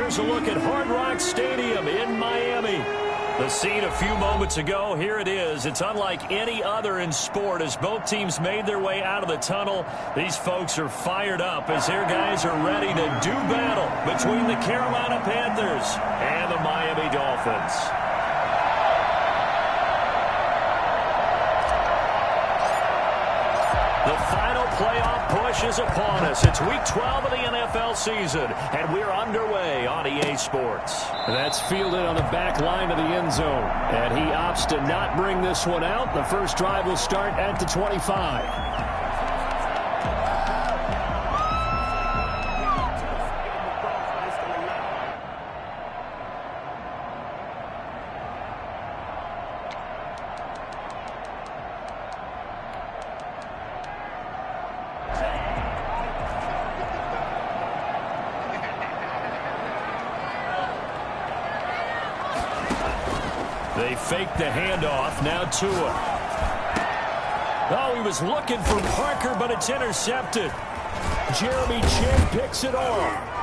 here's a look at Hard Rock Stadium in Miami. The scene a few moments ago, here it is. It's unlike any other in sport as both teams made their way out of the tunnel. These folks are fired up as their guys are ready to do battle between the Carolina Panthers and the Miami Dolphins. The final playoff push is upon us. It's week 12 of the NFL season, and we're underway on EA Sports. That's fielded on the back line of the end zone, and he opts to not bring this one out. The first drive will start at the 25. They fake the handoff. Now Tua. Oh, he was looking for Parker, but it's intercepted. Jeremy Chin picks it off.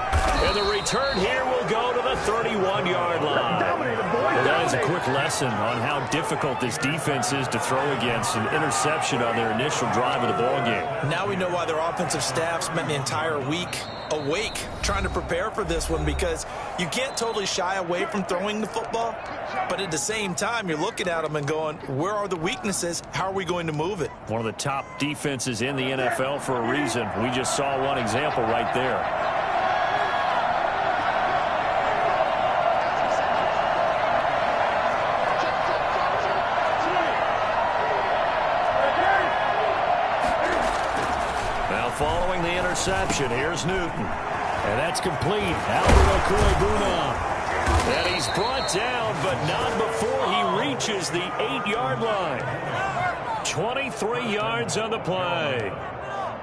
And the return here will go to the 31-yard line. Well, that is a quick lesson on how difficult this defense is to throw against. An interception on their initial drive of the ballgame. Now we know why their offensive staff spent the entire week awake trying to prepare for this one, because you can't totally shy away from throwing the football, but at the same time you're looking at them and going, where are the weaknesses? How are we going to move it? One of the top defenses in the NFL for a reason. We just saw one example right there. Following the interception, here's Newton. And that's complete. Albert Okwuegbunam. And he's brought down, but not before he reaches the 8-yard line. 23 yards on the play.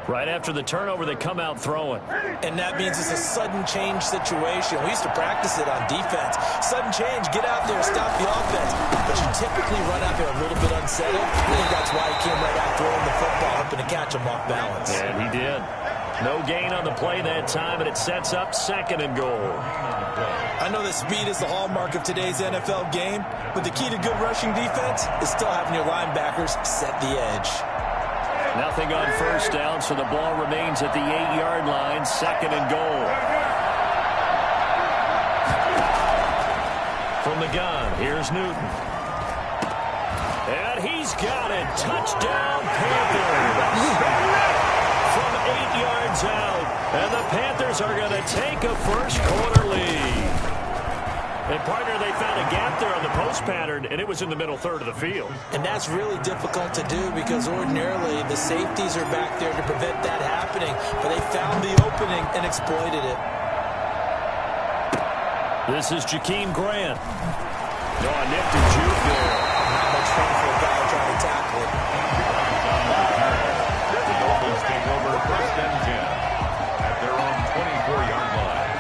Right after the turnover, they come out throwing. And that means it's a sudden change situation. We used to practice it on defense. Sudden change, get out there, stop the offense. But you typically run out there a little bit unsettled. I think that's why he came right out throwing the football, hoping to catch him off balance. And he did. No gain on the play that time, and it sets up 2nd and goal. I know that speed is the hallmark of today's NFL game, but the key to good rushing defense is still having your linebackers set the edge. Nothing on first down, so the ball remains at the 8-yard line, 2nd and goal. From the gun, here's Newton. And he's got it. Touchdown, Panthers. From 8 yards out. And the Panthers are going to take a first-quarter lead. And, partner, they found a gap there on the post pattern, and it was in the middle third of the field. And that's really difficult to do because ordinarily the safeties are back there to prevent that happening. But they found the opening and exploited it. This is Jakeem Grant. No, a nifty juke there. Not much fun for a guy trying to tackle it. The Dolphins take over 1st and 10 at their own 24-yard line.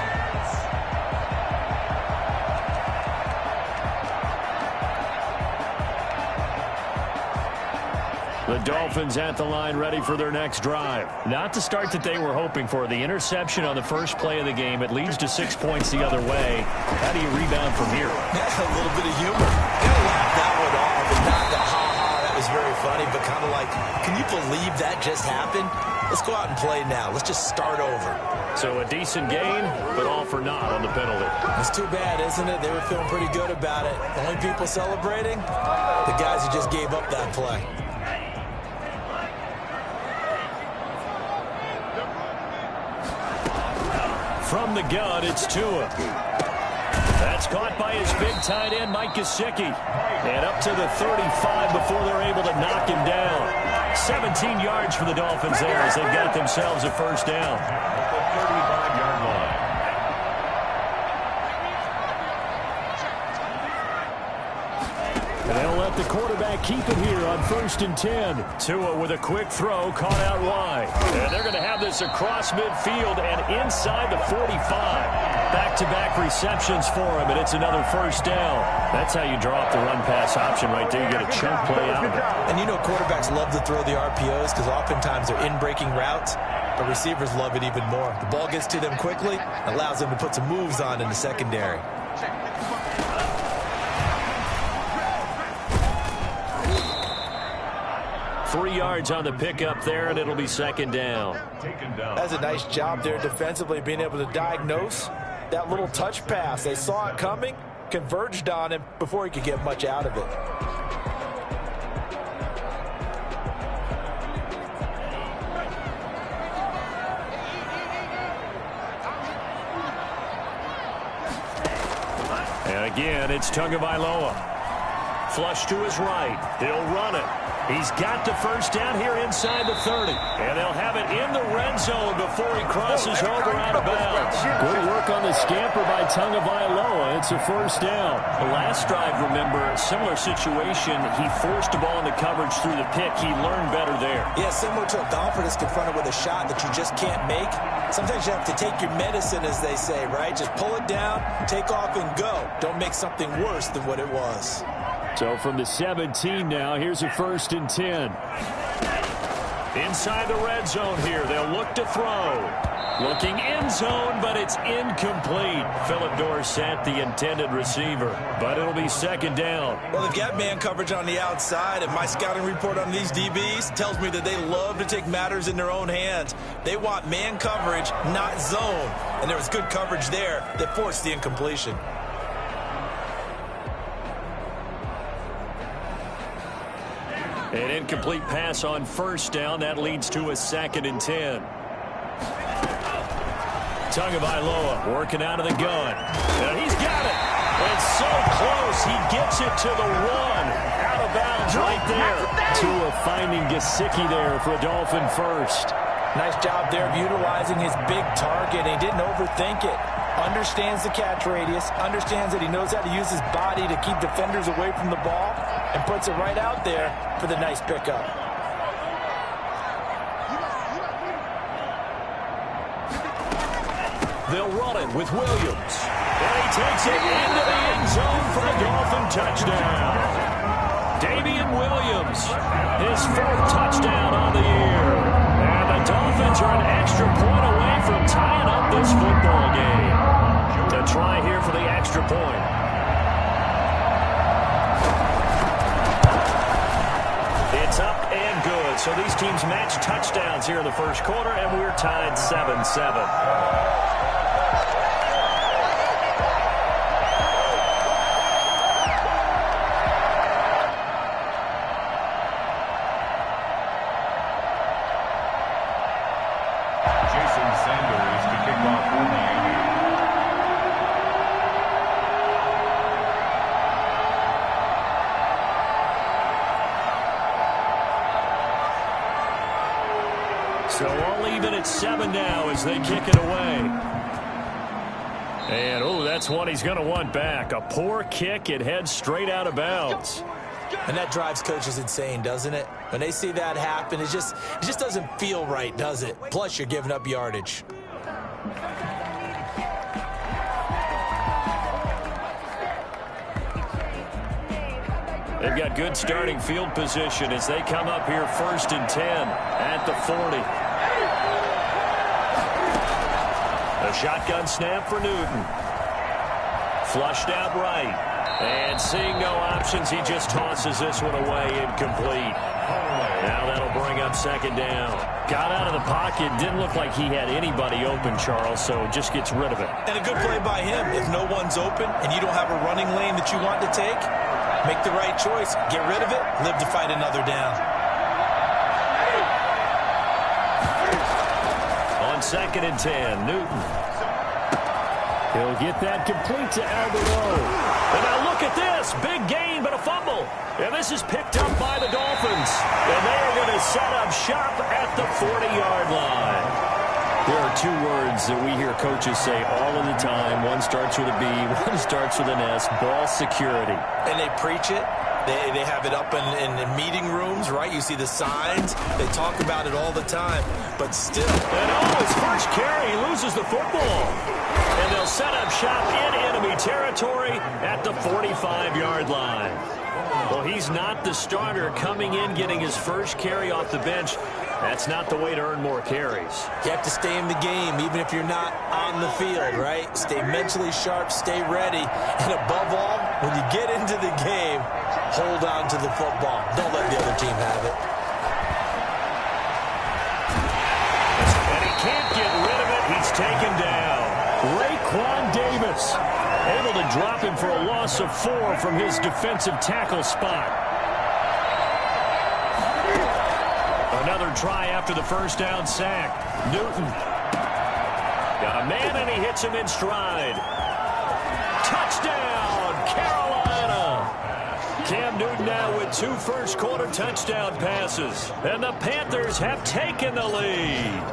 The Dolphins at the line ready for their next drive. Not the start that they were hoping for. The interception on the first play of the game. It leads to 6 points the other way. How do you rebound from here? A little bit of humor. Gotta laugh that one off. And not the ha-ha, that was very funny, but kind of like, can you believe that just happened? Let's go out and play now. Let's just start over. So a decent gain, but all for naught on the penalty. It's too bad, isn't it? They were feeling pretty good about it. The only people celebrating? The guys who just gave up that play. From the gun, it's Tua. That's caught by his big tight end, Mike Gesicki. And up to the 35 before they're able to knock him down. 17 yards for the Dolphins there as they've got themselves a first down. At the 35-yard line. And they'll let the quarterback keep it here on 1st and 10. Tua with a quick throw, caught out wide. And they're going to have this across midfield and inside the 45. Back-to-back receptions for him, and it's another first down. That's how you draw up the run-pass option right there. You get a chunk play out of it. And you know quarterbacks love to throw the RPOs because oftentimes they're in-breaking routes. But receivers love it even more. The ball gets to them quickly, allows them to put some moves on in the secondary. Three yards on the pickup there, and it'll be second down. That's a nice job there defensively, being able to diagnose that little touch pass. They saw it coming, converged on him before he could get much out of it. And again, it's Tagovailoa. Flush to his right. He'll run it. He's got the first down here inside the 30. And they'll have it in the red zone before he crosses over out of bounds. Good work on the scamper by Tagovailoa. It's a first down. The last drive, remember, similar situation. He forced the ball into coverage through the pick. He learned better there. Yeah, similar to a golfer that's confronted with a shot that you just can't make. Sometimes you have to take your medicine, as they say, right? Just pull it down, take off, and go. Don't make something worse than what it was. So from the 17 now, here's a 1st and 10. Inside the red zone here, they'll look to throw. Looking end zone, but it's incomplete. Philip Dorsett, the intended receiver. But it'll be second down. Well, they've got man coverage on the outside, and my scouting report on these DBs tells me that they love to take matters in their own hands. They want man coverage, not zone. And there was good coverage there that forced the incompletion. An incomplete pass on first down. That leads to a 2nd and 10. Tagovailoa working out of the gun. And he's got it. It's so close. He gets it to the 1. Out of bounds right there. Tua finding Gesicki there for a Dolphin first. Nice job there of utilizing his big target. He didn't overthink it. Understands the catch radius. Understands that he knows how to use his body to keep defenders away from the ball. And puts it right out there for the nice pickup. They'll run it with Williams. And he takes it into the end zone for a Dolphin touchdown. Damian Williams, his 4th touchdown on the year. And the Dolphins are an extra point away from tying up this football game. To try here for the extra point. It's up and good. So these teams match touchdowns here in the first quarter, and we're tied 7-7. So all even at 7 now as they kick it away. And, oh, that's one he's going to want back. A poor kick. It heads straight out of bounds. And that drives coaches insane, doesn't it? When they see that happen, it just doesn't feel right, does it? Plus, you're giving up yardage. They've got good starting field position as they come up here 1st and 10 at the 40. A shotgun snap for Newton. Flushed out right. And seeing no options, he just tosses this one away, incomplete. Now that'll bring up 2nd down. Got out of the pocket. Didn't look like he had anybody open, Charles, so just gets rid of it. And a good play by him. If no one's open and you don't have a running lane that you want to take, make the right choice. Get rid of it. Live to fight another down. On 2nd and 10, Newton. He'll get that complete to Alberto. And now look at this. Big gain, but a fumble. And this is picked up by the Dolphins. And they are going to set up shop at the 40-yard line. There are 2 words that we hear coaches say all of the time. One starts with a B, one starts with an S. Ball security. And they preach it. They have it up in meeting rooms, right? You see the signs. They talk about it all the time. But still. And his first carry, he loses the football. And they'll set up shop in enemy territory at the 45-yard line. Well, he's not the starter coming in, getting his first carry off the bench. That's not the way to earn more carries. You have to stay in the game, even if you're not on the field, right? Stay mentally sharp, stay ready, and above all, when you get into the game, hold on to the football. Don't let the other team have it. And he can't get rid of it. He's taken down. Raekwon Davis able to drop him for a loss of 4 from his defensive tackle spot. Another try after the first down sack. Newton got a man, and he hits him in stride. Touchdown, Carolina. Cam Newton now with 2 first-quarter touchdown passes. And the Panthers have taken the lead.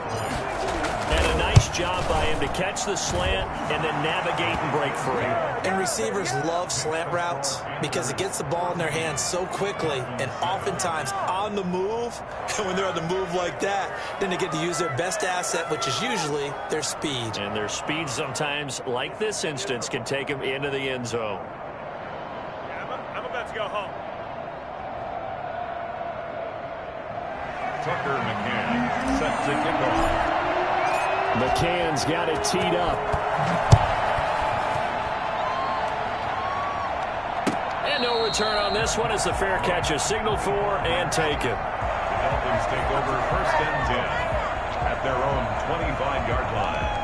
And a nice job by him to catch the slant and then navigate and break free. And receivers love slant routes because it gets the ball in their hands so quickly and oftentimes on the move. And when they're on the move like that, then they get to use their best asset, which is usually their speed. And their speed sometimes, like this instance, can take them into the end zone. I'm about to go home. Tucker McCann set to kick off. McCann's got it teed up. And no return on this one as the fair catch is signaled for and taken. The Dolphins take over 1st and 10 at their own 25-yard line.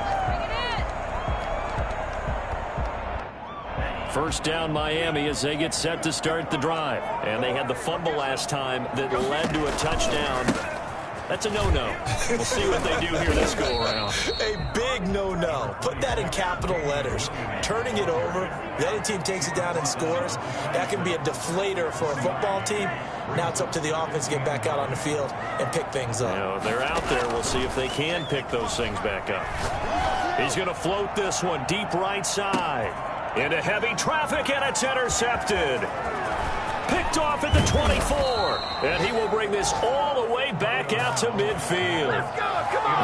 First down Miami as they get set to start the drive. And they had the fumble last time that led to a touchdown. That's a no-no. We'll see what they do here this go-around. A big no-no. Put that in capital letters. Turning it over, the other team takes it down and scores. That can be a deflator for a football team. Now it's up to the offense to get back out on the field and pick things up. You know, they're out there. We'll see if they can pick those things back up. He's going to float this one deep right side. Into heavy traffic, and it's intercepted. Picked off at the 24, and he will bring this all the way back out to midfield.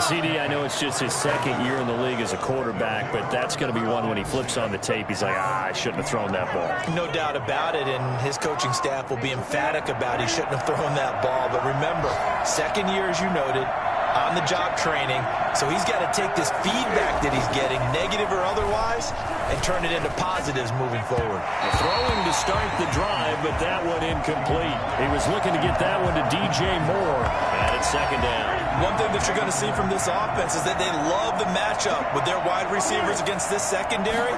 CD, I know it's just his 2nd year in the league as a quarterback, but that's going to be one when he flips on the tape. He's like, I shouldn't have thrown that ball. No doubt about it, and his coaching staff will be emphatic about he shouldn't have thrown that ball. But remember, 2nd year, as you noted, on-the-job training, so he's got to take this feedback that he's getting, negative or otherwise, and turn it into positives moving forward. Throwing to start the drive, but that one incomplete. He was looking to get that one to DJ Moore, and it's 2nd down. One thing that you're going to see from this offense is that they love the matchup with their wide receivers against this secondary.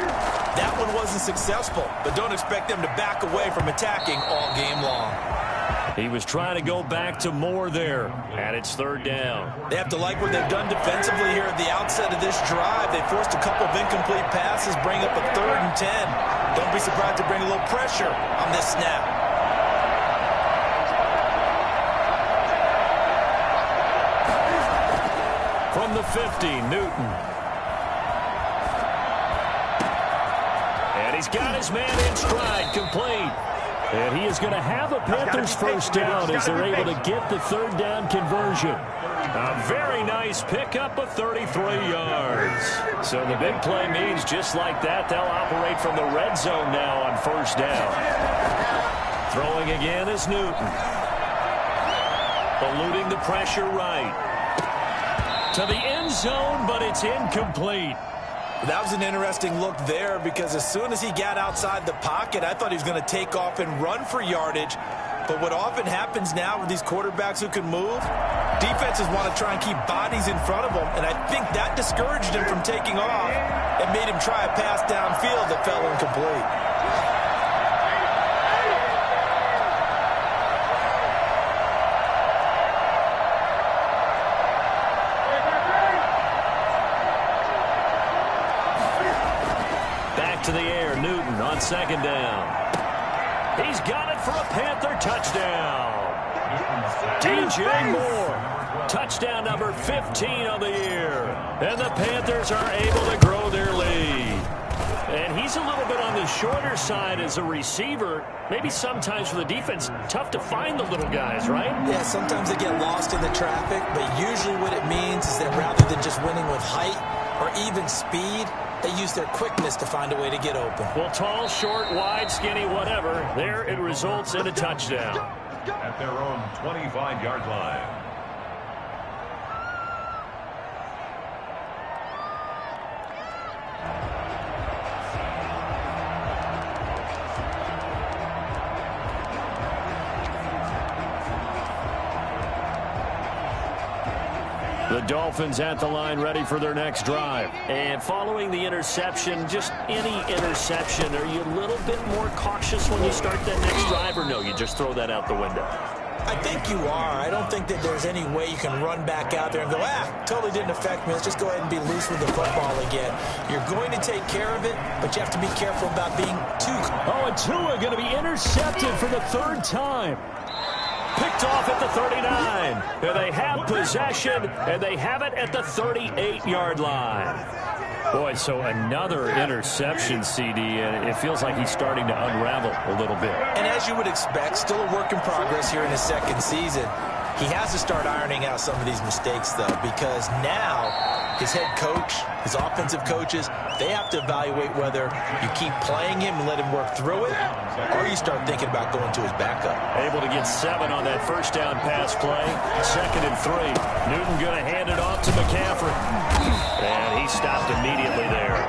That one wasn't successful, but don't expect them to back away from attacking all game long. He was trying to go back to Moore there, and it's 3rd down. They have to like what they've done defensively here at the outset of this drive. They forced a couple of incomplete passes, bring up a 3rd and 10. Don't be surprised to bring a little pressure on this snap. From the 50, Newton. And he's got his man in stride, complete. And he is going to have a Panthers first down as they're able to get the 3rd down conversion. A very nice pickup of 33 yards. So the big play means just like that, they'll operate from the red zone now on 1st down. Throwing again is Newton. Eluding the pressure right. To the end zone, but it's incomplete. That was an interesting look there because as soon as he got outside the pocket, I thought he was going to take off and run for yardage. But what often happens now with these quarterbacks who can move, defenses want to try and keep bodies in front of them, and I think that discouraged him from taking off and made him try a pass downfield that fell incomplete. To the air, Newton on 2nd down. He's got it for a Panther touchdown. DJ Moore, touchdown number 15 of the year. And the Panthers are able to grow their lead. And he's a little bit on the shorter side as a receiver. Maybe sometimes for the defense, tough to find the little guys, right? Yeah, sometimes they get lost in the traffic, but usually what it means is that rather than just winning with height or even speed, they use their quickness to find a way to get open. Well, tall, short, wide, skinny, whatever. There it results in a touchdown. At their own 25-yard line. The Dolphins at the line ready for their next drive. And following the interception, just any interception, are you a little bit more cautious when you start that next drive, or no, you just throw that out the window? I think you are. I don't think that there's any way you can run back out there and go, totally didn't affect me. Let's just go ahead and be loose with the football again. You're going to take care of it, but you have to be careful about being too... Oh, and Tua going to be intercepted for the third time. Picked off at the 39. And they have possession, and they have it at the 38-yard line. Boy, so another interception, CD, and it feels like he's starting to unravel a little bit. And as you would expect, still a work in progress here in his second season. He has to start ironing out some of these mistakes, though, because now his head coach, his offensive coaches, they have to evaluate whether you keep playing him and let him work through it, or you start thinking about going to his backup. Able to get 7 on that first down pass play. 2nd and 3. Newton going to hand it off to McCaffrey. And he stopped immediately there.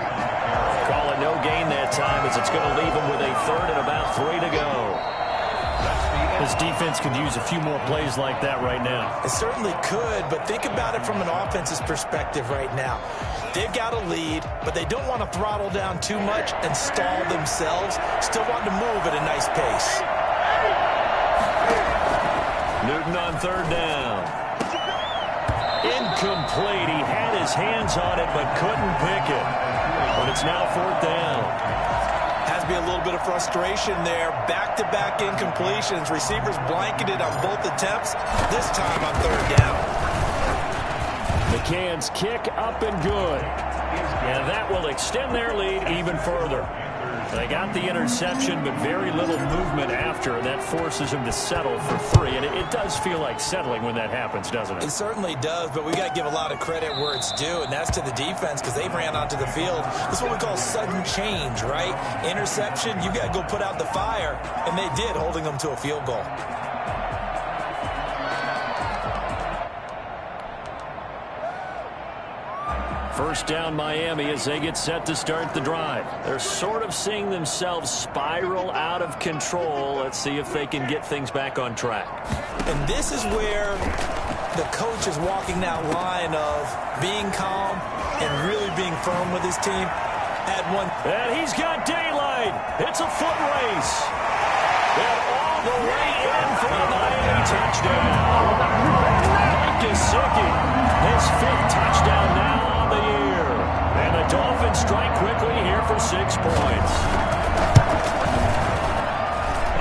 Call it no gain that time, as it's going to leave him with a 3rd and about 3 to go. This defense could use a few more plays like that right now. It certainly could, but think about it from an offense's perspective right now. They've got a lead, but they don't want to throttle down too much and stall themselves. Still want to move at a nice pace. Newton on 3rd down. Incomplete. He had his hands on it, but couldn't pick it. But it's now 4th down. Has to be a little bit of frustration there. Back-to-back incompletions. Receivers blanketed on both attempts, this time on 3rd down. McCann's kick up and good. And that will extend their lead even further. They got the interception, but very little movement after, and that forces them to settle for 3. And it does feel like settling when that happens, doesn't it? It certainly does, but we got to give a lot of credit where it's due, and that's to the defense, because they ran onto the field. This is what we call sudden change, right? Interception, you got to go put out the fire, and they did, holding them to a field goal. First down Miami as they get set to start the drive. They're sort of seeing themselves spiral out of control. Let's see if they can get things back on track. And this is where the coach is walking that line of being calm and really being firm with his team. And he's got daylight. It's a foot race. And all the way in for a Miami touchdown. Mike Gesicki, his 5th touchdown now on the year. And the Dolphins strike quickly here for 6 points.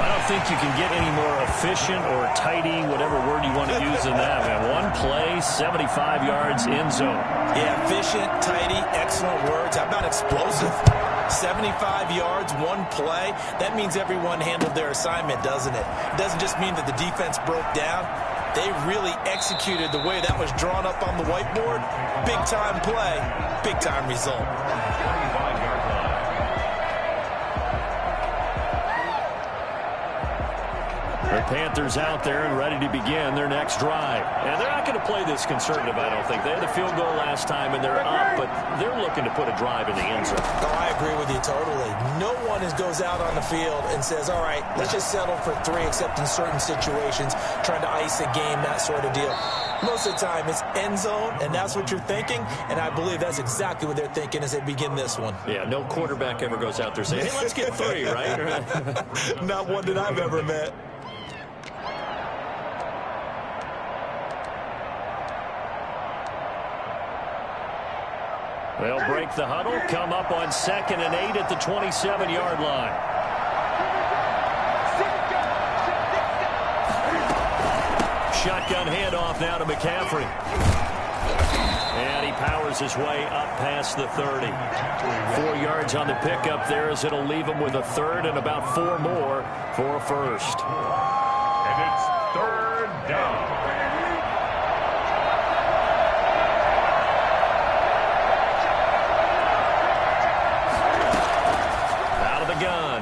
I don't think you can get any more efficient or tidy, whatever word you want to use in that, man. 1 play, 75 yards, end zone. Yeah, efficient, tidy, excellent words. How about explosive? 75 yards, 1 play. That means everyone handled their assignment, doesn't it? It doesn't just mean that the defense broke down. They really executed the way that was drawn up on the whiteboard. Big-time play, big-time result. The Panthers out there and ready to begin their next drive. And they're not going to play this conservative, I don't think. They had a field goal last time, and they're up, but they're looking to put a drive in the end zone. Oh, I agree with you totally. No one goes out on the field and says, all right, let's just settle for 3, except in certain situations, trying to ice a game, that sort of deal. Most of the time, it's end zone, and that's what you're thinking, and I believe that's exactly what they're thinking as they begin this one. Yeah, no quarterback ever goes out there saying, hey, let's get 3, right? Not one that I've ever met. They'll break the huddle, come up on 2nd and 8 at the 27-yard line. Shotgun handoff now to McCaffrey. And he powers his way up past the 30. 4 yards on the pickup there, as it'll leave him with a 3rd and about 4 more for a 1st. And it's 3rd down.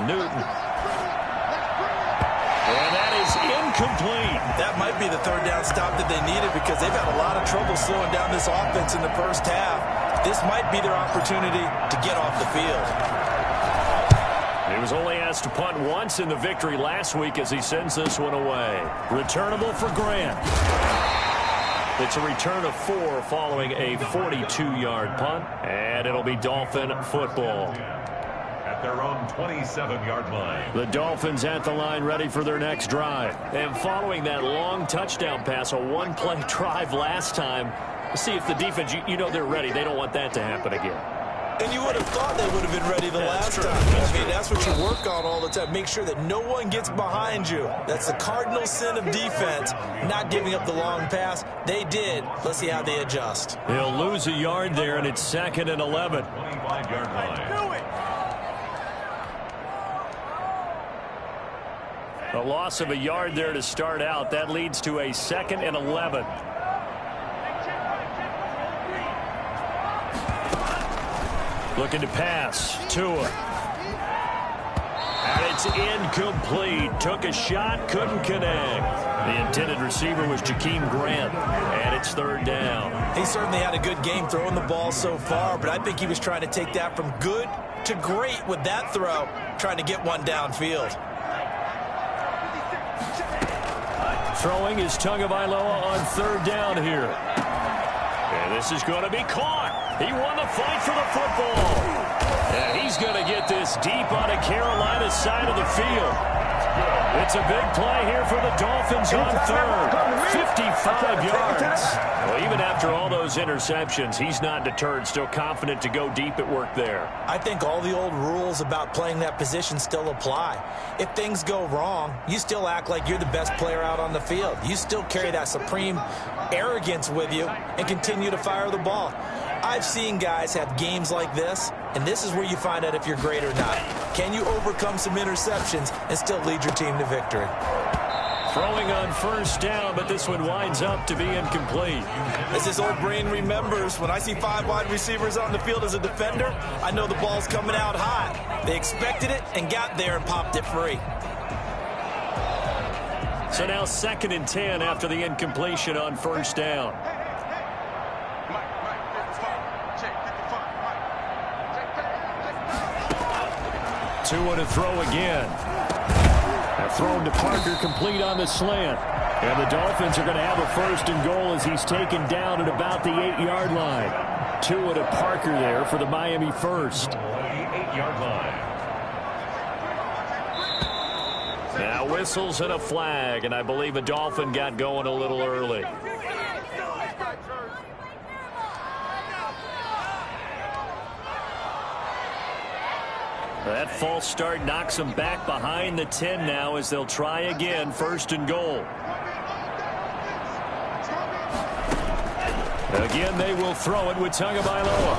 Newton. And that is incomplete. That might be the 3rd down stop that they needed, because they've had a lot of trouble slowing down this offense in the first half. This might be their opportunity to get off the field. He was only asked to punt once in the victory last week as he sends this one away. Returnable for Grant. It's a return of 4 following a 42-yard punt, and it'll be Dolphin football. At their own 27-yard line. The Dolphins at the line ready for their next drive. And following that long touchdown pass, a one-play drive last time, see if the defense, you know they're ready. They don't want that to happen again. And you would have thought they would have been ready the last time. I mean, that's what you work on all the time. Make sure that no one gets behind you. That's the cardinal sin of defense, not giving up the long pass. They did. Let's see how they adjust. They'll lose a yard there, and it's 2nd and 11. 25-yard line. A loss of a yard there to start out. That leads to a 2nd and 11. Looking to pass. Tua. And it's incomplete. Took a shot, couldn't connect. The intended receiver was Jakeem Grant, and it's 3rd down. He certainly had a good game throwing the ball so far, but I think he was trying to take that from good to great with that throw, trying to get one downfield. Throwing is Tagovailoa on 3rd down here. And this is going to be caught. He won the fight for the football. And he's going to get this deep on a Carolina side of the field. It's a big play here for the Dolphins on 3rd. 55 yards. Well, even after all those interceptions, he's not deterred, still confident to go deep at work there. I think all the old rules about playing that position still apply. If things go wrong, you still act like you're the best player out on the field. You still carry that supreme arrogance with you and continue to fire the ball. I've seen guys have games like this, and this is where you find out if you're great or not. Can you overcome some interceptions and still lead your team to victory? Throwing on 1st down, but this one winds up to be incomplete. As this old brain remembers, when I see 5 wide receivers on the field as a defender, I know the ball's coming out hot. They expected it and got there and popped it free. So now 2nd and 10 after the incompletion on 1st down. Tua to throw again. Thrown to Parker, complete on the slant. And the Dolphins are going to have a 1st and goal as he's taken down at about the 8-yard line. Tua to Parker there for the Miami 1st. 8-yard line. Now whistles and a flag, and I believe a Dolphin got going a little early. That false start knocks them back behind the 10 now as they'll try again, 1st and goal. Again, they will throw it with Tagovailoa.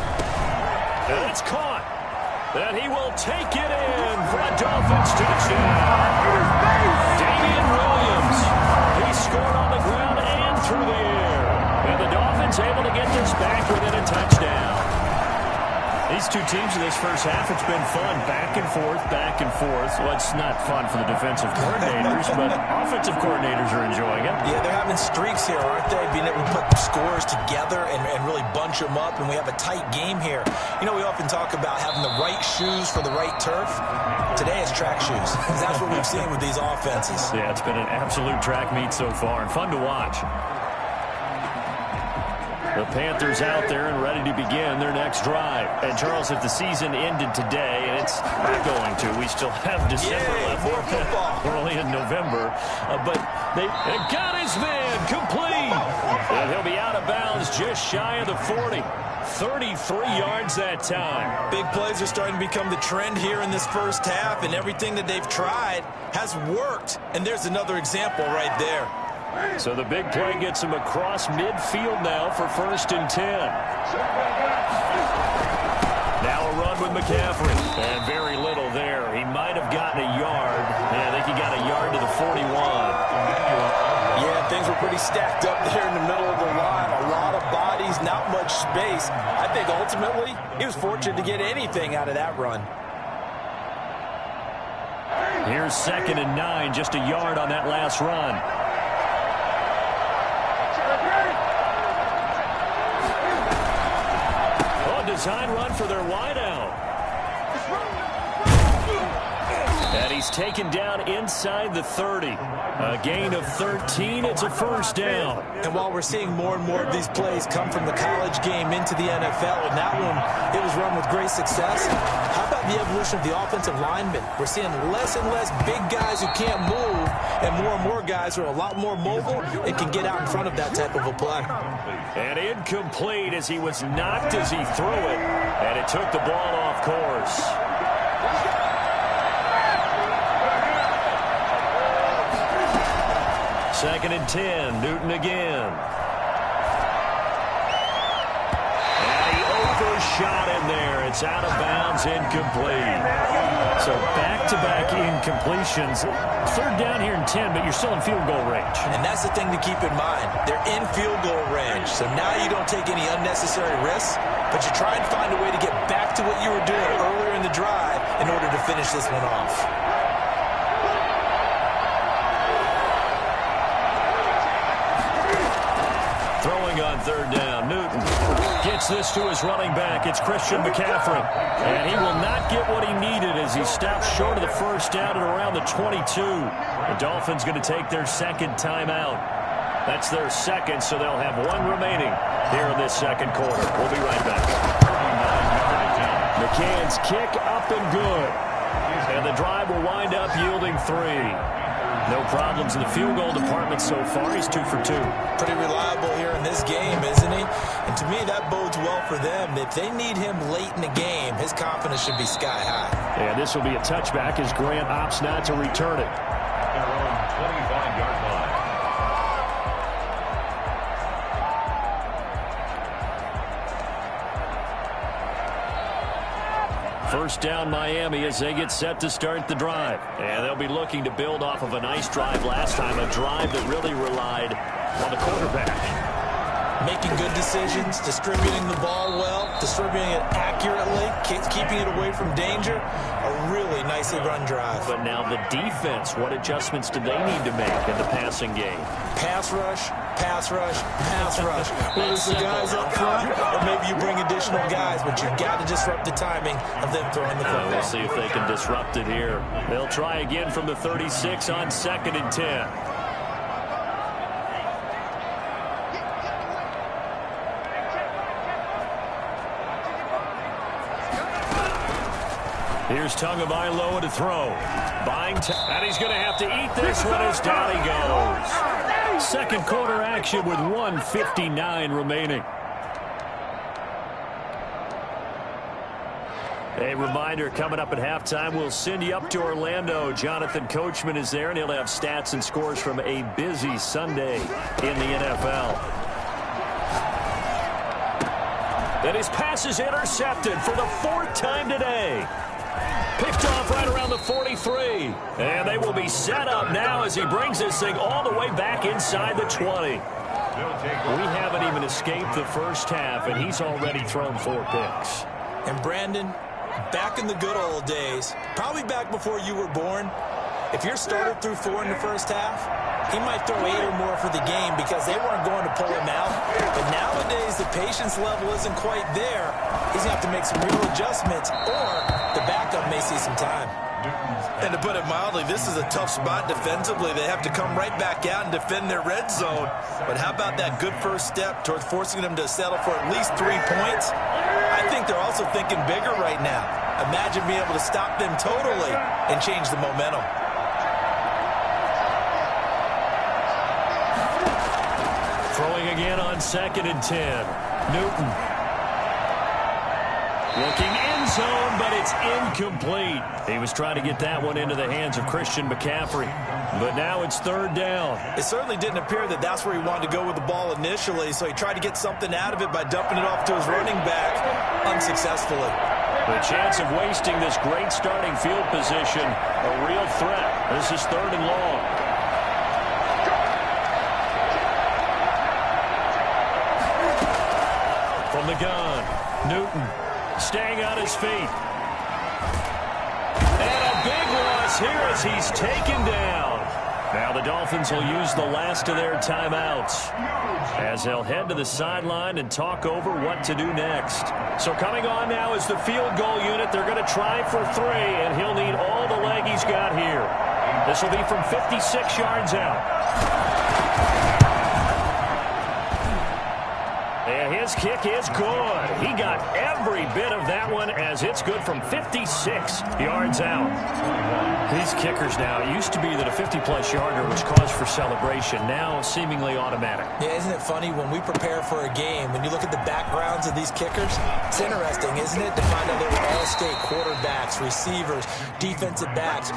And it's caught. And he will take it in for a Dolphins touchdown. Damian Williams. He scored on the ground and through the air. And the Dolphins able to get this back within a touchdown. These two teams in this first half, it's been fun. Back and forth, back and forth. Well, it's not fun for the defensive coordinators, but offensive coordinators are enjoying it. Yeah, they're having streaks here, aren't they? Being able to put scores together and really bunch them up, and we have a tight game here. You know, we often talk about having the right shoes for the right turf. Today it's track shoes. That's what we've seen with these offenses. Yeah, it's been an absolute track meet so far, and fun to watch. The Panthers out there and ready to begin their next drive. And, Charles, if the season ended today, and it's not going to, we still have December left. More football. We're only in November. But they got his man complete. And he'll be out of bounds just shy of the 40. 33 yards that time. Big plays are starting to become the trend here in this first half, and everything that they've tried has worked. And there's another example right there. So the big play gets him across midfield now for 1st and 10. Now a run with McCaffrey. And very little there. He might have gotten a yard. Yeah, I think he got a yard to the 41. Yeah, things were pretty stacked up there in the middle of the line. A lot of bodies, not much space. I think ultimately he was fortunate to get anything out of that run. Here's 2nd and 9, just a yard on that last run. Design run for their wideout. And he's taken down inside the 30. A gain of 13. It's a first down. And while we're seeing more and more of these plays come from the college game into the NFL, and that one, it was run with great success, how about the evolution of the offensive linemen? We're seeing less and less big guys who can't move, and more guys who are a lot more mobile and can get out in front of that type of a play. And incomplete as he was knocked as he threw it, and it took the ball off course. Second and 10, Newton again. And he overshot in there. It's out of bounds, incomplete. So back-to-back incompletions. Third down here and 10, but you're still in field goal range. And that's the thing to keep in mind. They're in field goal range. So now you don't take any unnecessary risks, but you try and find a way to get back to what you were doing earlier in the drive in order to finish this one off. Throwing on third down, Newton gets this to his running back. It's Christian McCaffrey. And he will not get what he needed as he stops short of the first down at around the 22. The Dolphins going to take their second timeout. That's their second, so they'll have one remaining here in this second quarter. We'll be right back. McCann's kick up and good. And the drive will wind up yielding 3. No problems in the field goal department so far. He's 2 for 2. Pretty reliable here in this game, isn't he? And to me, that bodes well for them. If they need him late in the game, his confidence should be sky high. And this will be a touchback as Grant opts not to return it. Their own 25-yard line. First down Miami as they get set to start the drive. And they'll be looking to build off of a nice drive last time, a drive that really relied on the quarterback. Making good decisions, distributing the ball well, distributing it accurately, keeping it away from danger. A really nicely run drive. But now the defense, what adjustments do they need to make in the passing game? Pass rush, pass rush, pass rush. Whether it's the guys up front or maybe you bring additional guys, but you've got to disrupt the timing of them throwing the football. We'll see if they can disrupt it here. They'll try again from the 36 on second and 10. Here's Tagovailoa to throw. And he's going to have to eat this one as down he goes. Second quarter action with 1:59 remaining. A reminder, coming up at halftime, we'll send you up to Orlando. Jonathan Coachman is there, and he'll have stats and scores from a busy Sunday in the NFL. And his pass is intercepted for the 4th time today. Picked off right around the 43. And they will be set up now as he brings this thing all the way back inside the 20. We haven't even escaped the first half, and he's already thrown 4 picks. And Brandon, back in the good old days, probably back before you were born, if your starter threw 4 in the first half, he might throw 8 or more for the game because they weren't going to pull him out. But nowadays, the patience level isn't quite there. He's going to have to make some real adjustments, or the backup may see some time. And to put it mildly, this is a tough spot defensively. They have to come right back out and defend their red zone. But how about that good first step towards forcing them to settle for at least 3 points? I think they're also thinking bigger right now. Imagine being able to stop them totally and change the momentum. Throwing again on second and 10. Newton. Looking end zone, but it's incomplete. He was trying to get that one into the hands of Christian McCaffrey. But now it's third down. It certainly didn't appear that that's where he wanted to go with the ball initially, so he tried to get something out of it by dumping it off to his running back unsuccessfully. The chance of wasting this great starting field position, a real threat. This is third and long. From the gun, Newton staying on his feet. And a big loss here as he's taken down. Now the Dolphins will use the last of their timeouts as they'll head to the sideline and talk over what to do next. So coming on now is the field goal unit. They're going to try for 3, and he'll need all the leg he's got This will be from 56 yards out. And his kick is good. He got every bit of that one as it's good from 56 yards out. These kickers now, it used to be that a 50-plus yarder was cause for celebration. Now seemingly automatic. Yeah, isn't it funny when we prepare for a game, when you look at the backgrounds of these kickers, it's interesting, isn't it, to find out they were all-state quarterbacks, receivers, defensive backs,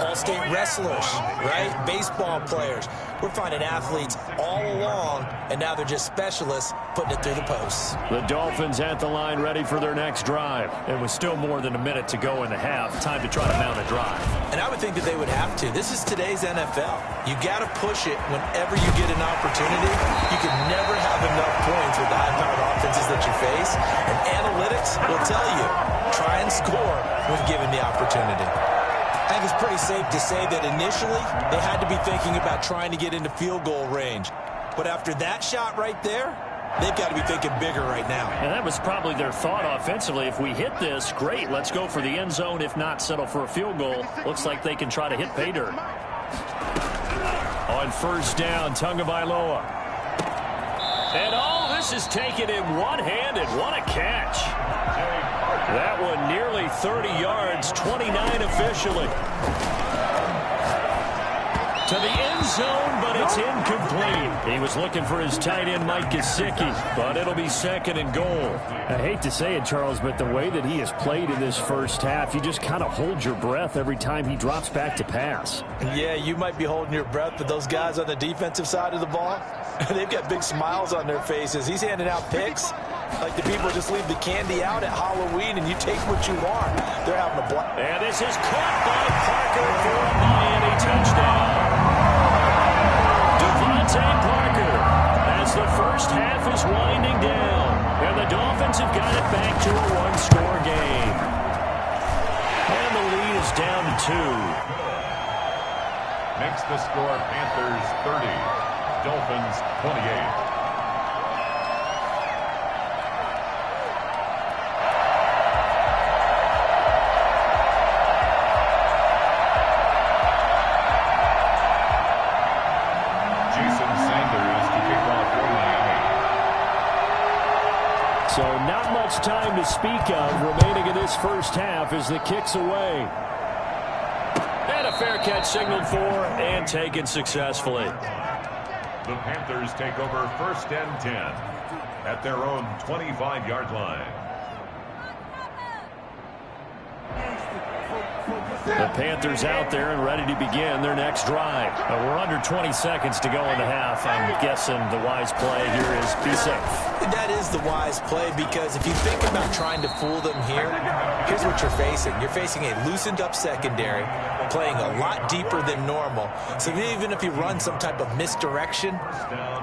all-state wrestlers, right? Baseball players. We're finding athletes all along, and now they're just specialists putting it through the posts. The Dolphins at the line ready for their next drive. It was still more than a minute to go in the half. Time to try to mount a drive. And I would think that they would have to. This is today's NFL. You got to push it whenever you get an opportunity. You can never have enough points with the high-powered offenses that you face. And analytics will tell you, try and score when given the opportunity. I think it's pretty safe to say that initially they had to be thinking about trying to get into field goal range. But after that shot right there, they've got to be thinking bigger right now. And that was probably their thought offensively. If we hit this, great, let's go for the end zone. If not, settle for a field goal. Looks like they can try to hit pay dirt. On first down, Tagovailoa. And all this is taken in one-handed. What a catch. That one nearly 30 yards, 29 officially. To the end zone, but it's incomplete. He was looking for his tight end, Mike Gesicki, but it'll be second and goal. I hate to say it, Charles, but the way that he has played in this first half, you just kind of hold your breath every time he drops back to pass. Yeah, you might be holding your breath, but those guys on the defensive side of the ball, they've got big smiles on their faces. He's handing out picks like the people just leave the candy out at Halloween and you take what you want. They're having a blast. And this is caught by Parker for a Miami touchdown. Parker, as the first half is winding down, and the Dolphins have got it back to a one-score game. And the lead is down to 2. Makes the score Panthers 30, Dolphins 28. So not much time to speak of remaining in this first half as the kick's away. And a fair catch signaled for and taken successfully. The Panthers take over first and 10 at their own 25-yard line. The Panthers out there and ready to begin their next drive. We're under 20 seconds to go in the half. I'm guessing the wise play here is be safe. That is the wise play because if you think about trying to fool them here, here's what you're facing. You're facing a loosened up secondary, playing a lot deeper than normal. So even if you run some type of misdirection,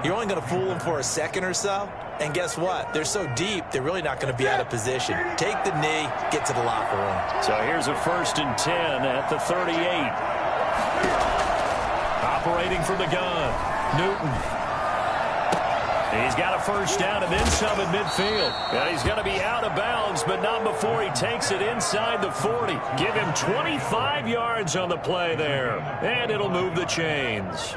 you're only going to fool them for a second or so. And guess what? They're so deep, they're really not going to be out of position. Take the knee, get to the locker room. So here's a 1st and 10 at the 38. Operating from the gun, Newton. He's got a first down and then some at midfield. And he's going to be out of bounds, but not before he takes it inside the 40. Give him 25 yards on the play there. And it'll move the chains.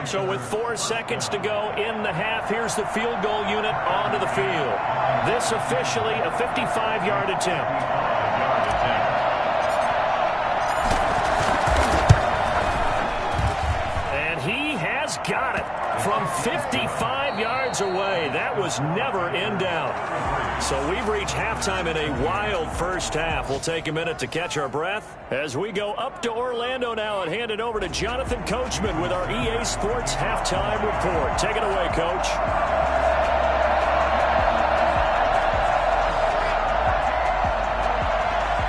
So with 4 seconds to go in the half, here's the field goal unit onto the field. This officially a 55-yard attempt. And he has got it from 55 yards away. That was never in doubt. So we've reached halftime in a wild first half. We'll take a minute to catch our breath as we go up to Orlando now and hand it over to Jonathan Coachman with our EA Sports Halftime Report. Take it away, Coach.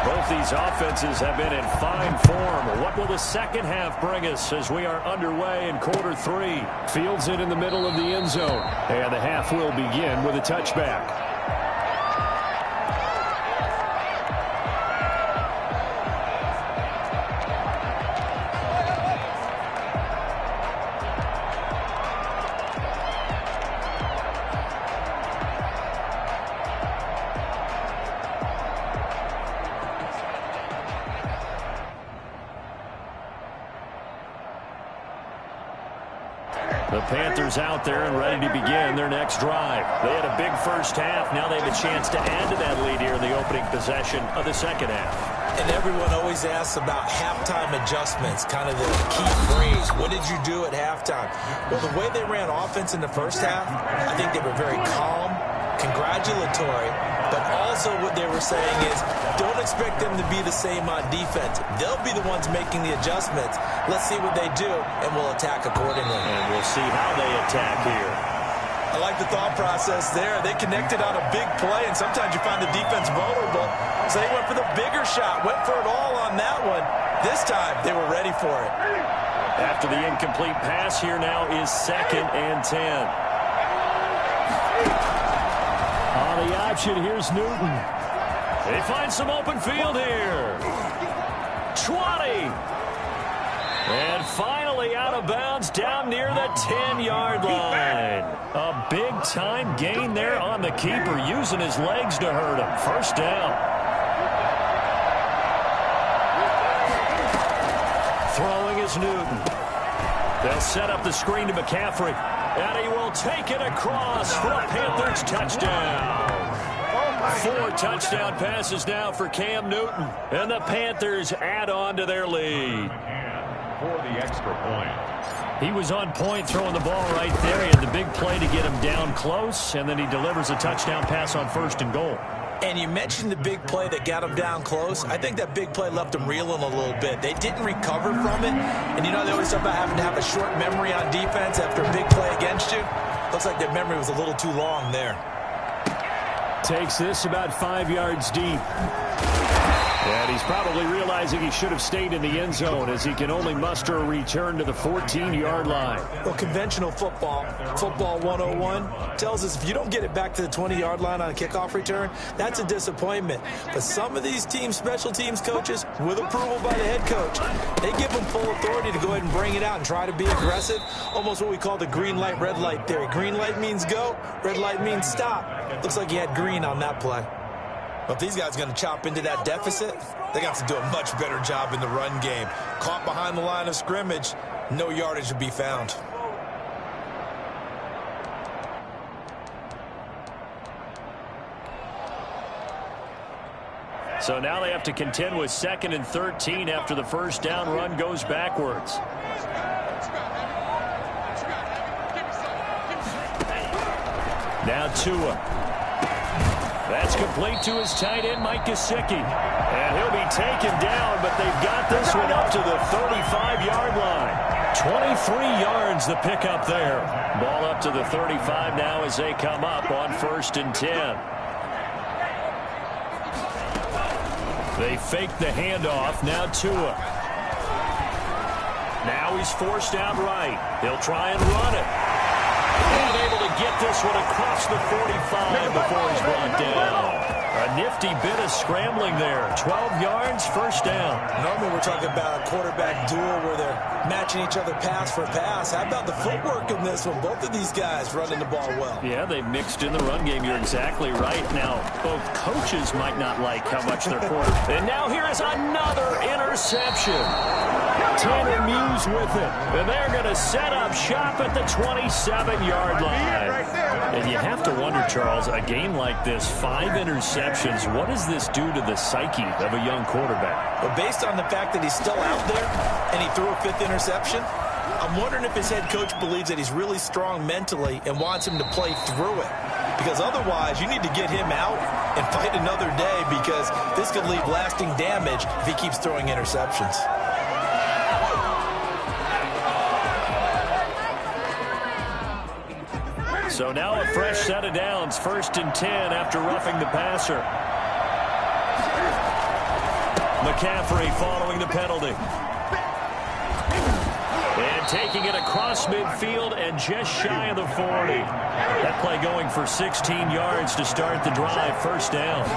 Both these offenses have been in fine form. What will the second half bring us as we are underway in quarter 3? Fields it in the middle of the end zone. And the half will begin with a touchback. The Panthers out there and ready to begin their next drive. They had a big first half. Now they have a chance to add to that lead here in the opening possession of the second half. And everyone always asks about halftime adjustments, kind of the key phrase. What did you do at halftime? Well, the way they ran offense in the first half, I think they were very calm, congratulatory, but also what they were saying is don't expect them to be the same on defense. They'll be the ones making the adjustments. Let's see what they do, and we'll attack accordingly. And we'll see how they attack here. I like the thought process there. They connected on a big play, and sometimes you find the defense vulnerable. So they went for the bigger shot, went for it all on that one. This time, they were ready for it. After the incomplete pass, here now is 2nd and 10. On the option, here's Newton. They find some open field here. 20. And finally out of bounds down near the 10-yard line. A big-time gain there on the keeper, using his legs to hurt him. First down. Throwing is Newton. They'll set up the screen to McCaffrey. And he will take it across for a Panthers touchdown. 4 touchdown passes now for Cam Newton. And the Panthers add on to their lead. For the extra point. He was on point throwing the ball right there. He had the big play to get him down close, and then he delivers a touchdown pass on 1st and goal. And you mentioned the big play that got him down close. I think that big play left him reeling a little bit. They didn't recover from it. And you know, they always talk about having to have a short memory on defense after a big play against you. Looks like their memory was a little too long there. Takes this about 5 yards deep. And he's probably realizing he should have stayed in the end zone as he can only muster a return to the 14-yard line. Well, conventional football 101, tells us if you don't get it back to the 20-yard line on a kickoff return, that's a disappointment. But some of these team special teams coaches, with approval by the head coach, they give them full authority to go ahead and bring it out and try to be aggressive. Almost what we call the green light, red light theory. Green light means go, red light means stop. Looks like he had green on that play. But if these guys are going to chop into that deficit, they're going to have to do a much better job in the run game. Caught behind the line of scrimmage, no yardage to be found. So now they have to contend with 2nd and 13 after the first down run goes backwards. Now Tua. That's complete to his tight end, Mike Gesicki. And he'll be taken down, but they've got this one up to the 35-yard line. 23 yards the pickup there. Ball up to the 35 now as they come up on 1st and 10. They fake the handoff. Now Tua. Now he's forced out right. They'll try and run it. And able to get this one across the 45 before he's brought down. A nifty bit of scrambling there. 12 yards, first down. Normally we're talking about a quarterback duel where they're matching each other pass for pass. How about the footwork in this one? Both of these guys running the ball well. Yeah, they mixed in the run game. You're exactly right. Now, both coaches might not like how much they're quarterback. And now here is another interception. Tanner Muse with it. And they're going to set up shop at the 27-yard line. And you have to wonder, Charles, a game like this, 5 interceptions, what does this do to the psyche of a young quarterback? Well, based on the fact that he's still out there and he threw a 5th interception, I'm wondering if his head coach believes that he's really strong mentally and wants him to play through it. Because otherwise, you need to get him out and fight another day, because this could leave lasting damage if he keeps throwing interceptions. So now a fresh set of downs, 1st and 10 after roughing the passer. McCaffrey following the penalty. And taking it across midfield and just shy of the 40. That play going for 16 yards to start the drive, first down.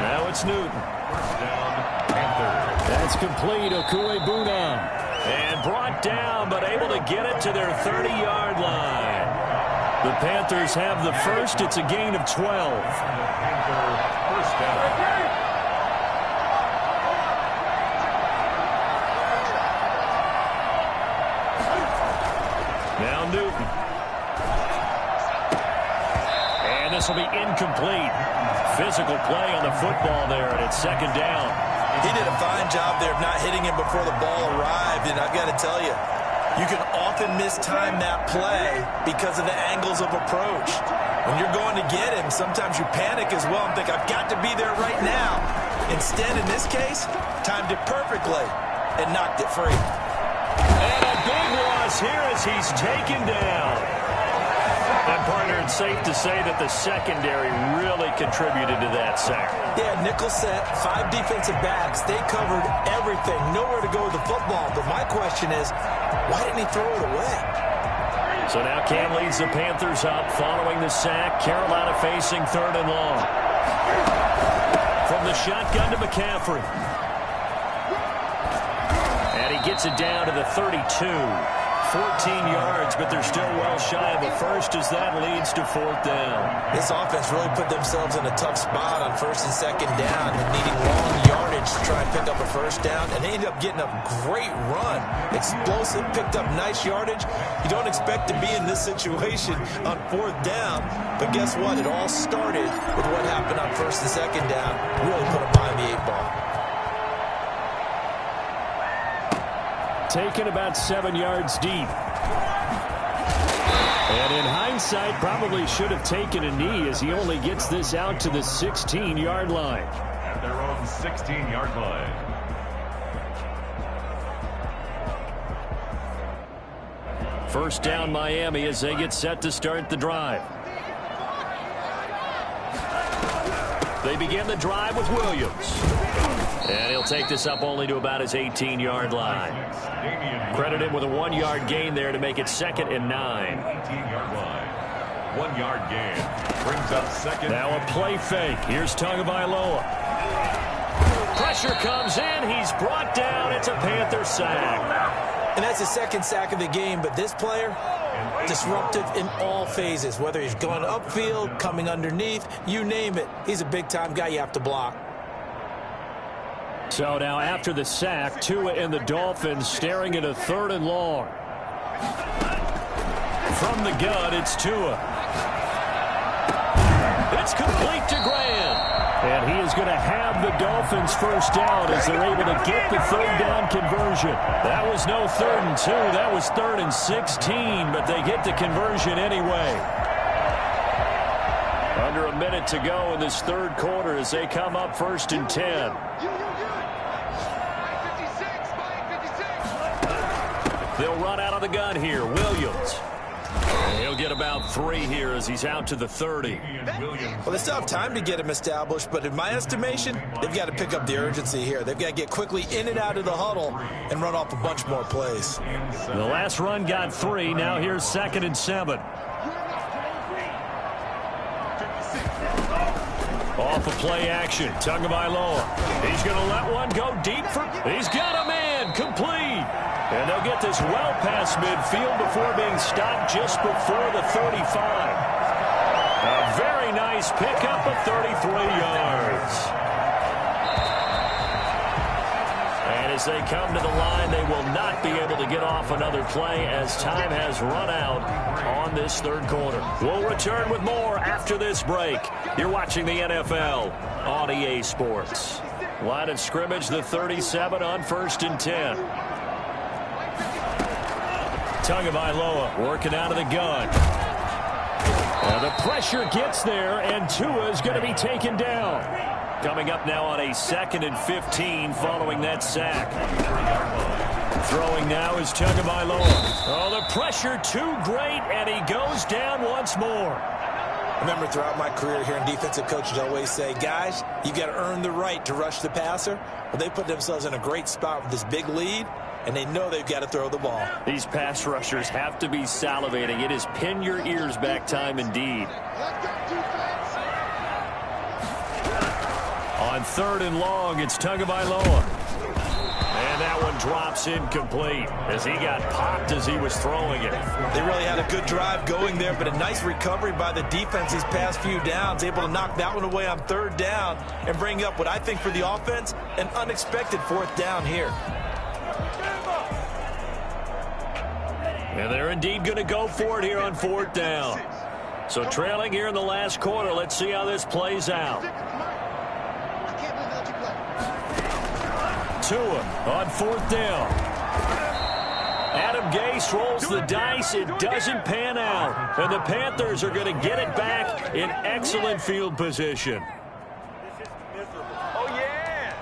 Now it's Newton. That's complete, Okuegbunam. And brought down, but able to get it to their 30-yard line. The Panthers have the first. It's a gain of 12. First down. Newton. And this will be incomplete. Physical play on the football there, and it's second down. He did a fine job there of not hitting him before the ball arrived, and I've got to tell you, you can often mistime that play because of the angles of approach. When you're going to get him, sometimes you panic as well and think, I've got to be there right now. Instead, in this case, timed it perfectly and knocked it free. And a big loss here as he's taken down. And, partner, it's safe to say that the secondary really contributed to that sack. Yeah, nickel set, 5 defensive backs. They covered everything. Nowhere to go with the football. But my question is, why didn't he throw it away? So now Cam leads the Panthers up following the sack. Carolina facing 3rd and long. From the shotgun to McCaffrey. And he gets it down to the 32. 14 yards, but they're still well shy of a first as that leads to 4th down. This offense really put themselves in a tough spot on 1st and 2nd down and needing long yardage to try and pick up a first down, and they ended up getting a great run. Explosive, picked up nice yardage. You don't expect to be in this situation on 4th down, but guess what? It all started with what happened on 1st and 2nd down. Really put them behind the 8 ball. Taken about 7 yards deep. And in hindsight, probably should have taken a knee as he only gets this out to the 16-yard line. At their own 16-yard line. First down Miami as they get set to start the drive. They begin the drive with Williams. And he'll take this up only to about his 18-yard line. Credit him with a 1-yard gain there to make it 2nd and 9. 18-yard line. 1-yard gain. Brings up 2nd. Now a play fake. Here's Tagovailoa. Pressure comes in. He's brought down. It's a Panther sack. And that's the 2nd sack of the game, but this player, disruptive in all phases, whether he's going upfield, coming underneath, you name it. He's a big-time guy you have to block. So now after the sack, Tua and the Dolphins staring at a 3rd and long. From the gun, it's Tua. It's complete to Graham. And he is going to have the Dolphins first down as they're able to get the 3rd down conversion. That was no 3rd and 2. That was 3rd and 16, but they get the conversion anyway. Under a minute to go in this 3rd quarter as they come up 1st and 10. They'll run out of the gun here. Williams. And he'll get about 3 here as he's out to the 30. Well, they still have time to get him established, but in my estimation, they've got to pick up the urgency here. They've got to get quickly in and out of the huddle and run off a bunch more plays. The last run got 3. Now here's 2nd and 7. Off of play action. Tagovailoa. He's going to let one go deep for... He's got a man. Complete. And they'll get this well past midfield before being stopped just before the 35. A very nice pickup of 33 yards. And as they come to the line, they will not be able to get off another play as time has run out on this 3rd quarter. We'll return with more after this break. You're watching the NFL on EA Sports. Line of scrimmage, the 37 on 1st and 10. Tagovailoa working out of the gun. And the pressure gets there, and Tua is going to be taken down. Coming up now on a 2nd and 15 following that sack. Throwing now is Tagovailoa. Oh, the pressure too great, and he goes down once more. I remember throughout my career hearing defensive coaches always say, guys, you got to earn the right to rush the passer. Well, they put themselves in a great spot with this big lead, and they know they've got to throw the ball. These pass rushers have to be salivating. It is pin your ears back time indeed. On 3rd and long, it's Tagovailoa. And that one drops incomplete as he got popped as he was throwing it. They really had a good drive going there, but a nice recovery by the defense these past few downs, able to knock that one away on 3rd down and bring up what I think for the offense, an unexpected 4th down here. And they're indeed going to go for it here on 4th down. So trailing here in the last quarter. Let's see how this plays out. Tua on 4th down. Adam Gase rolls the dice. It doesn't pan out. And the Panthers are going to get it back in excellent field position. Oh, yeah.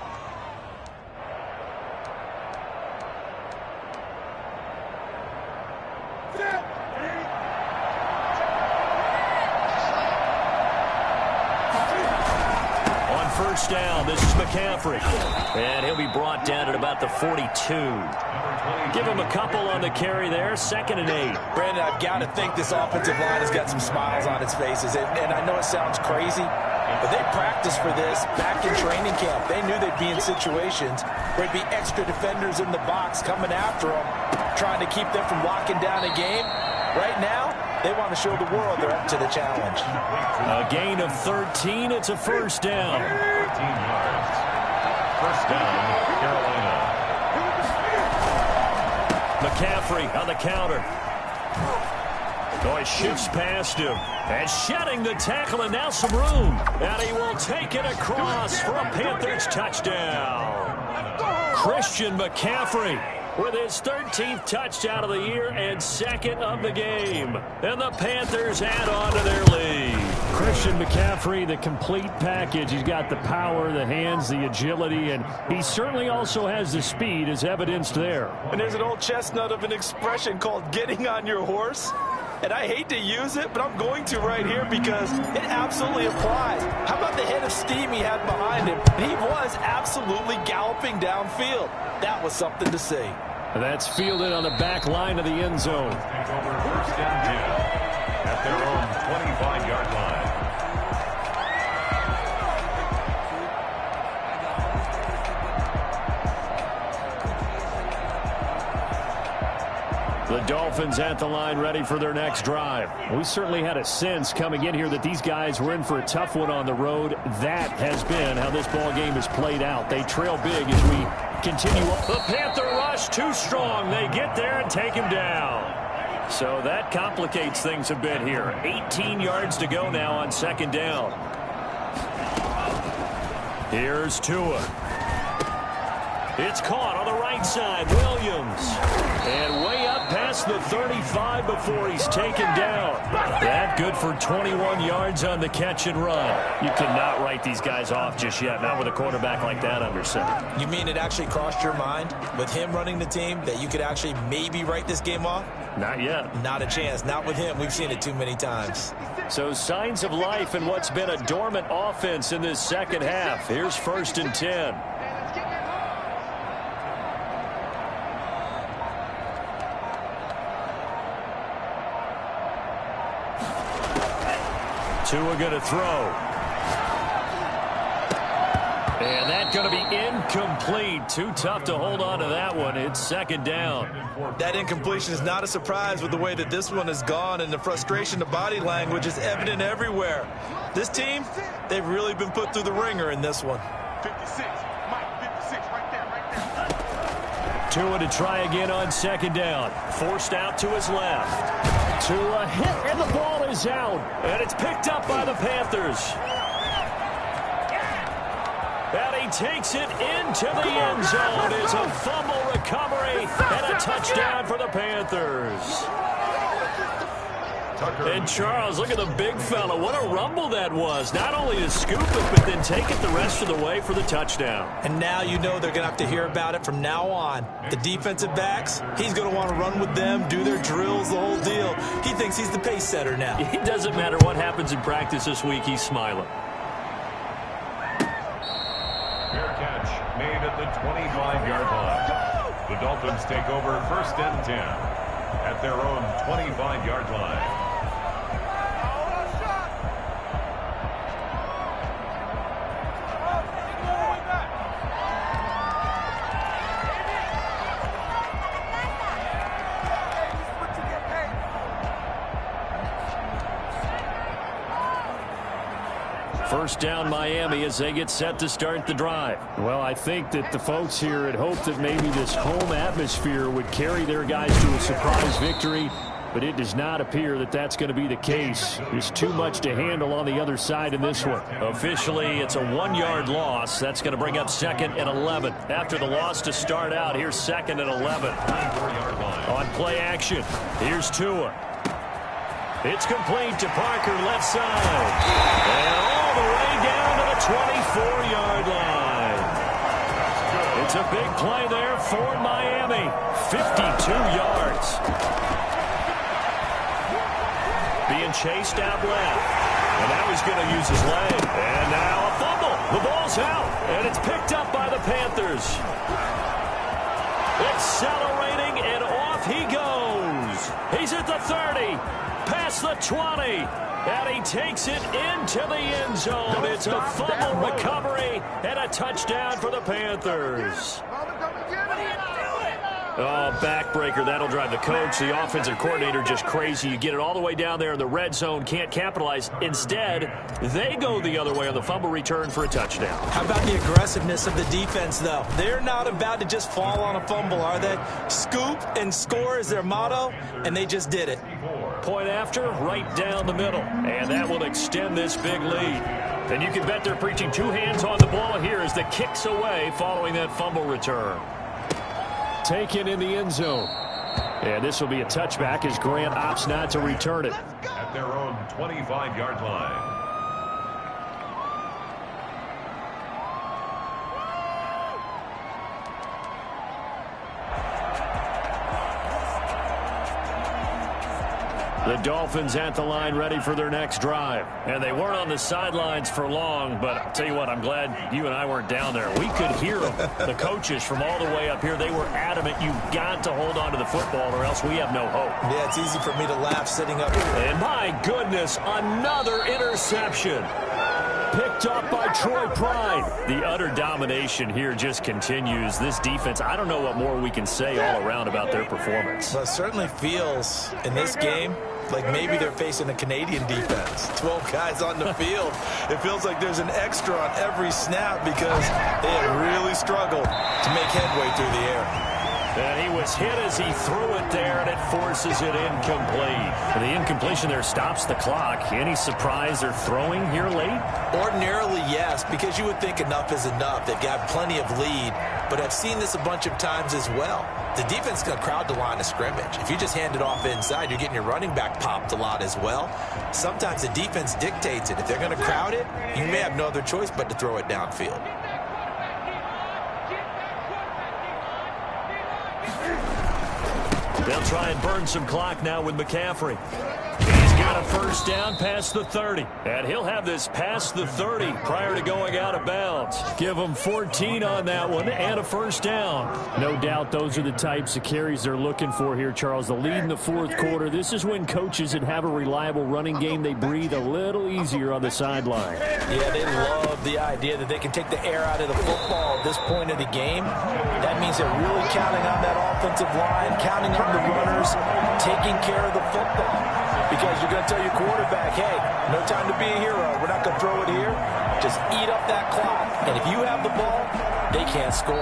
On 1st down, this is McCaffrey. And he'll be brought down at about the 42. Give him a couple on the carry there. 2nd and 8. Brandon, I've got to think this offensive line has got some smiles on its faces. And I know it sounds crazy, but they practiced for this back in training camp. They knew they'd be in situations where there'd be extra defenders in the box coming after them, trying to keep them from locking down a game. Right now, they want to show the world they're up to the challenge. A gain of 13. It's a 1st down. 13 yards. 1st down, Carolina. McCaffrey on the counter. Oh, he shifts past him. And shedding the tackle, and now some room. And he will take it across for a Panthers touchdown. Christian McCaffrey with his 13th touchdown of the year and 2nd of the game. And the Panthers add on to their lead. Christian McCaffrey, the complete package. He's got the power, the hands, the agility, and he certainly also has the speed as evidenced there. And there's an old chestnut of an expression called getting on your horse. And I hate to use it, but I'm going to right here because it absolutely applies. How about the head of steam he had behind him? He was absolutely galloping downfield. That was something to see. That's fielded on the back line of the end zone. Take over 1st and 10 at their own 25-yard line. The Dolphins at the line ready for their next drive. We certainly had a sense coming in here that these guys were in for a tough one on the road. That has been how this ball game has played out. They trail big as we continue. The Panther rush too strong. They get there and take him down. So that complicates things a bit here. 18 yards to go now on 2nd down. Here's Tua. It's caught on the right side. Williams. And way up past the 35 before he's taken down. That good for 21 yards on the catch and run. You cannot write these guys off just yet, not with a quarterback like that under center. You mean it actually crossed your mind with him running the team that you could actually maybe write this game off? Not yet. Not a chance. Not with him. We've seen it too many times. So signs of life in what's been a dormant offense in this second half. Here's 1st and 10. Tua going to throw. And that's going to be incomplete. Too tough to hold on to that one. It's 2nd down. That incompletion is not a surprise with the way that this one has gone, and the frustration, the body language is evident everywhere. This team, they've really been put through the ringer in this one. 56. Mike, 56 right there. Tua to try again on 2nd down. Forced out to his left. Tua hit, and the ball is out. And it's picked up by the Panthers. And he takes it into the end zone. It's a fumble recovery and a touchdown for the Panthers. And Charles, look at the big fella. What a rumble that was. Not only to scoop it, but then take it the rest of the way for the touchdown. And now you know they're going to have to hear about it from now on. The defensive backs, he's going to want to run with them, do their drills, the whole deal. He thinks he's the pace setter now. It doesn't matter what happens in practice this week. He's smiling. Fair catch made at the 25-yard line. The Dolphins take over 1st and 10 at their own 25-yard line. First down Miami as they get set to start the drive. Well, I think that the folks here had hoped that maybe this home atmosphere would carry their guys to a surprise victory, but it does not appear that that's going to be the case. There's too much to handle on the other side in this one. Officially, it's a 1-yard loss. That's going to bring up 2nd and 11. After the loss to start out, here's 2nd and 11. On play action, here's Tua. It's complete to Parker, left side. And all the way down to the 24-yard line. It's a big play there for Miami. 52 yards. Being chased out left. And now he's going to use his leg. And now a fumble. The ball's out. And it's picked up by the Panthers. Accelerating, and off he goes. He's at the 30. Past the 20, and he takes it into the end zone. It's a fumble recovery and a touchdown for the Panthers. Oh, backbreaker. That'll drive the coach, the offensive coordinator, just crazy. You get it all the way down there in the red zone, can't capitalize. Instead, they go the other way on the fumble return for a touchdown. How about the aggressiveness of the defense, though? They're not about to just fall on a fumble, are they? Scoop and score is their motto, and they just did it. Point after, right down the middle. And that will extend this big lead. And you can bet they're preaching 2 hands on the ball here as the kick's away following that fumble return. Taken in the end zone. And this will be a touchback as Grant opts not to return it. At their own 25-yard line. The Dolphins at the line ready for their next drive. And they weren't on the sidelines for long, but I'll tell you what, I'm glad you and I weren't down there. We could hear them. The coaches from all the way up here, they were adamant, you've got to hold on to the football or else we have no hope. Yeah, it's easy for me to laugh sitting up here. And my goodness, another interception. Picked up by Troy Pride. The utter domination here just continues. This defense, I don't know what more we can say all around about their performance. Well, it certainly feels in this game like maybe they're facing a Canadian defense. 12 guys on the field. It feels like there's an extra on every snap because they have really struggled to make headway through the air. And he was hit as he threw it there, and it forces it incomplete. The incompletion there stops the clock. Any surprise they're throwing here late? Ordinarily, yes, because you would think enough is enough. They've got plenty of lead, but I've seen this a bunch of times as well. The defense is going to crowd the line of scrimmage. If you just hand it off inside, you're getting your running back popped a lot as well. Sometimes the defense dictates it. If they're going to crowd it, you may have no other choice but to throw it downfield. They'll try and burn some clock now with McCaffrey. He's got a first down past the 30. And he'll have this past the 30 prior to going out of bounds. Give him 14 on that one and a first down. No doubt those are the types of carries they're looking for here, Charles. The lead in the fourth quarter. This is when coaches that have a reliable running game, they breathe a little easier on the sideline. Yeah, they love the idea that they can take the air out of the football at this point of the game. That means they're really counting on that offensive line, counting on the runners, taking care of the football. Because you're going to tell your quarterback, hey, no time to be a hero. We're not going to throw it here. Just eat up that clock. And if you have the ball, they can't score.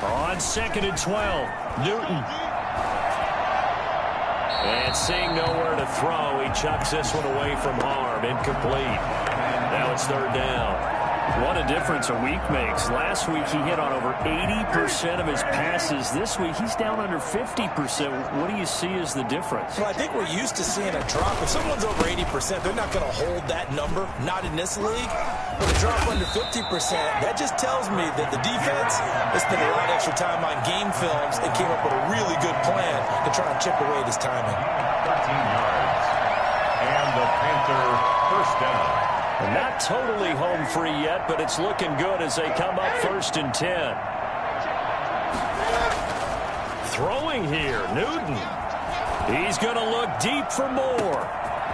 On 2nd and 12, Newton. And seeing nowhere to throw, he chucks this one away from harm. Incomplete. Now it's 3rd down. What a difference a week makes. Last week he hit on over 80% of his passes. This week he's down under 50%. What do you see as the difference? Well, I think we're used to seeing a drop. If someone's over 80%, they're not going to hold that number. Not in this league. But a drop under 50%, that just tells me that the defense has spent a lot of extra time on game films and came up with a really good plan to try and chip away this timing. 13 yards. And the Panther first down. Not totally home free yet, but it's looking good as they come up 1st and 10. Throwing here, Newton. He's going to look deep for more.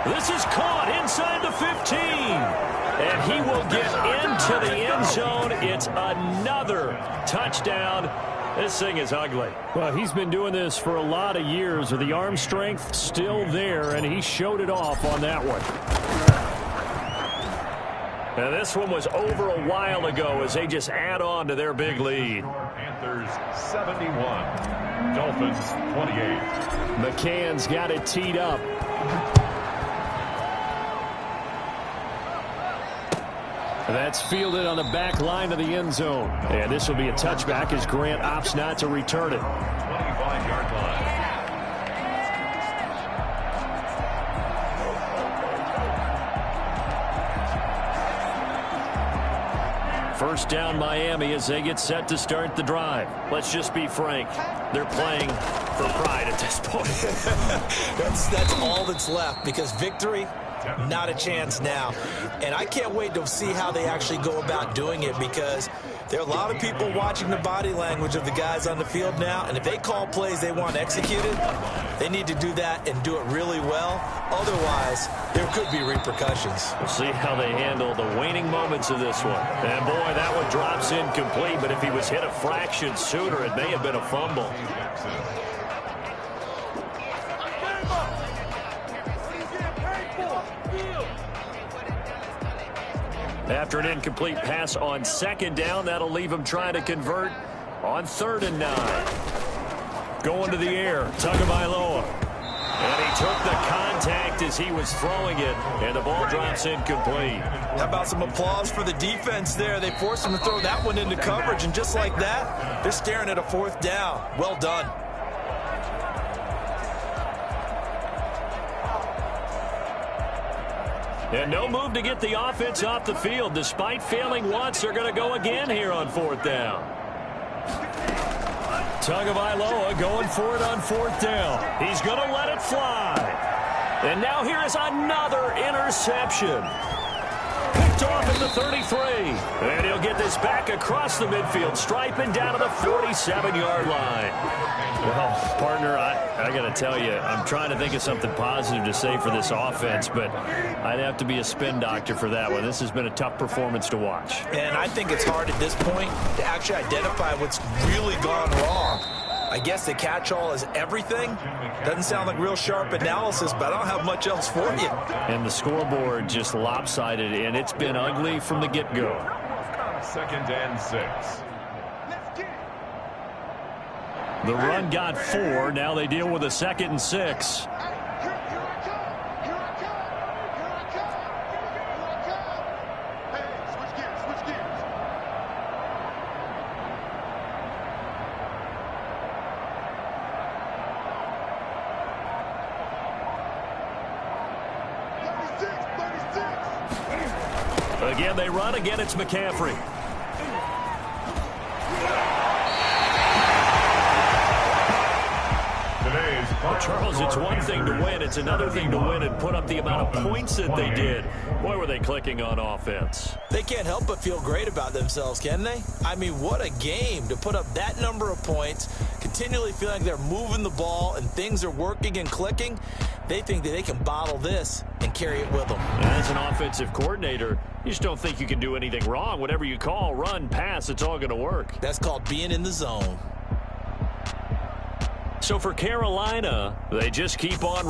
This is caught inside the 15. And he will get into the end zone. It's another touchdown. This thing is ugly. Well, he's been doing this for a lot of years with the arm strength still there, and he showed it off on that one. And this one was over a while ago as they just add on to their big lead. Panthers 71, Dolphins 28. McCann's got it teed up. That's fielded on the back line of the end zone. And this will be a touchback as Grant opts not to return it. 25-yard line. First down Miami as they get set to start the drive. Let's just be frank. They're playing for pride at this point. That's all that's left, because victory, not a chance now. And I can't wait to see how they actually go about doing it, because there are a lot of people watching the body language of the guys on the field now, and if they call plays they want executed, they need to do that and do it really well. Otherwise, there could be repercussions. We'll see how they handle the waning moments of this one. And boy, that one drops incomplete, but if he was hit a fraction sooner, it may have been a fumble. After an incomplete pass on second down, that'll leave him trying to convert on 3rd and 9. Going to the air, Tagovailoa. And he took the contact as he was throwing it, and the ball drops incomplete. How about some applause for the defense there? They forced him to throw that one into coverage, and just like that, they're staring at a 4th down. Well done. And no move to get the offense off the field. Despite failing once, they're going to go again here on 4th down. Tagovailoa going for it on 4th down. He's going to let it fly. And now here is another interception. Picked off at the 33. And he'll get this back across the midfield stripe and down to the 47-yard line. Well, partner, I got to tell you, I'm trying to think of something positive to say for this offense, but I'd have to be a spin doctor for that one. This has been a tough performance to watch. And I think it's hard at this point to actually identify what's really gone wrong. I guess the catch-all is everything. Doesn't sound like real sharp analysis, but I don't have much else for you. And the scoreboard just lopsided, and it's been ugly from the get-go. 2nd and 6. The run got 4. Now they deal with a 2nd and 6. Again, they run. Again, it's McCaffrey. Well, Charles, it's one thing to win. It's another thing to win and put up the amount of points that they did. Boy, were they clicking on offense. They can't help but feel great about themselves, can they? I mean, what a game to put up that number of points, continually feeling like they're moving the ball and things are working and clicking. They think that they can bottle this and carry it with them. As an offensive coordinator, you just don't think you can do anything wrong. Whatever you call, run, pass, it's all going to work. That's called being in the zone. So for Carolina, they just keep on